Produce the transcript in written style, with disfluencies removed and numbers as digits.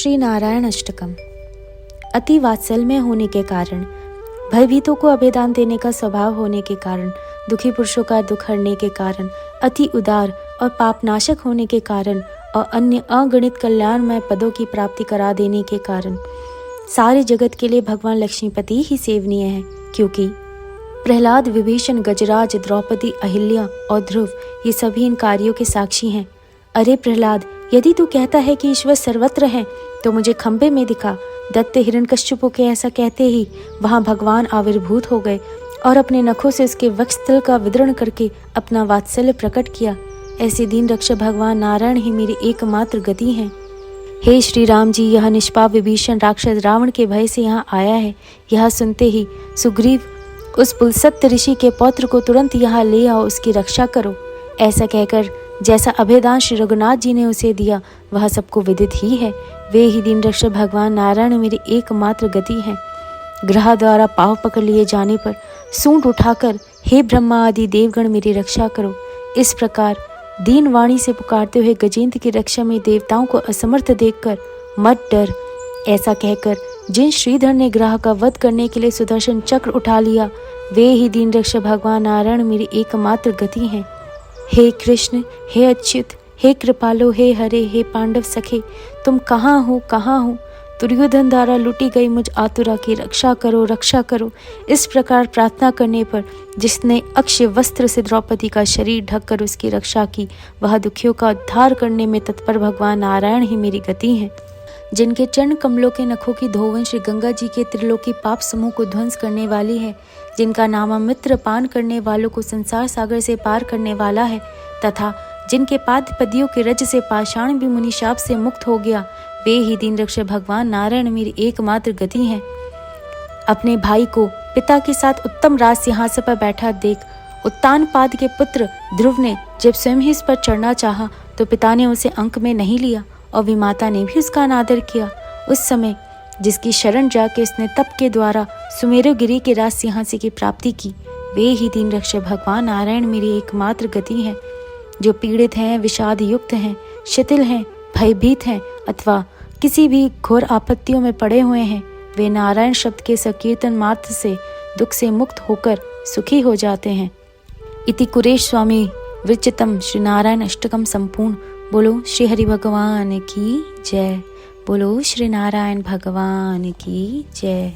श्री नारायण अष्टकम। अति वात्सल्य होने के कारण, भयभीतों को अभयदान देने का स्वभाव होने के कारण, दुखी पुरुषों का दुख हरने के कारण, अति उदार और पापनाशक होने के कारण और अन्य अगणित कल्याणमय पदों की प्राप्ति करा देने के कारण सारे जगत के लिए भगवान लक्ष्मीपति ही सेवनीय है। क्योंकि प्रहलाद, विभीषण, गजराज, द्रौपदी, अहिल्या और ध्रुव ये सभी इन कार्यों के साक्षी हैं। अरे प्रहलाद, यदि तू कहता है कि ईश्वर सर्वत्र है तो मुझे खंबे में दिखा। दत्त हिरण्यकश्यप के ऐसा कहते ही वहां भगवान आविर्भूत हो गए और अपने नखों से उसके वक्षस्थल का विदरण करके अपना वात्सल्य प्रकट किया। ऐसे दीन रक्षक भगवान नारायण ही मेरी एकमात्र गति हैं। हे श्री राम जी, यह निष्पाप विभीषण राक्षस रावण के भय से यहाँ आया है। यह सुनते ही सुग्रीव, उस पुलसत्य ऋषि के पौत्र को तुरंत यहाँ ले आओ, उसकी रक्षा करो। ऐसा कहकर जैसा अभयदान श्री रघुनाथ जी ने उसे दिया वह सबको विदित ही है। वे ही दीन रक्षक भगवान नारायण मेरी एकमात्र गति हैं। ग्रह द्वारा पाव पकड़ लिए जाने पर सूंड उठाकर हे ब्रह्मा आदि देवगण मेरी रक्षा करो। इस प्रकार दीन वाणी से पुकारते हुए गजेंद्र की रक्षा में देवताओं को असमर्थ देखकर मत डर, ऐसा कहकर जिन श्रीधर ने ग्रह का वध करने के लिए सुदर्शन चक्र उठा लिया वे ही दीन रक्षक भगवान नारायण मेरी एकमात्र गति हैं। हे कृष्ण, हे अच्युत, हे कृपालो, हे हरे, हे पांडव सखे, तुम कहाँ हो, कहाँ हो? दुर्योधन द्वारा लूटी गई मुझ आतुरा की रक्षा करो, रक्षा करो। इस प्रकार प्रार्थना करने पर जिसने अक्षय वस्त्र से द्रौपदी का शरीर ढककर उसकी रक्षा की, वह दुखियों का उद्धार करने में तत्पर भगवान नारायण ही मेरी गति हैं। जिनके चरण कमलों के नखों की धोवन श्री गंगा जी के त्रिलोकी पाप समूह को ध्वंस करने वाली है, जिनका नामामृत पान करने वालों को संसार सागर से पार करने वाला है, तथा जिनके पाद पदियों के रज से पाषाण भी मुनि शाप से मुक्त हो गया, वे ही दीन रक्षक भगवान नारायण मेरी एकमात्र गति हैं। अपने भाई को पिता के साथ उत्तम राज सिंहासन पर बैठा देख उत्तानपाद के पुत्र ध्रुव ने जब स्वयं ही इस पर चढ़ना चाहा तो पिता ने उसे अंक में नहीं लिया और विमाता ने भी उसका अनादर किया। उस समय जिसकी शरण जाके उसने तप के द्वारा सुमेरु गिरी के राज सिंहासन की प्राप्ति की, वे ही दीन रक्षक भगवान नारायण मेरी एकमात्र गति है। जो पीड़ित हैं, विषाद युक्त हैं, शिथिल हैं, भयभीत हैं अथवा किसी भी घोर आपत्तियों में पड़े हुए हैं, वे नारायण शब्द के संकीर्तन मात्र से दुख से मुक्त होकर सुखी हो जाते हैं। इति कुरेश स्वामी विरचितम श्री नारायण अष्टकम संपूर्ण। बोलो श्री हरि भगवान की जय। बोलो श्री नारायण भगवान की जय।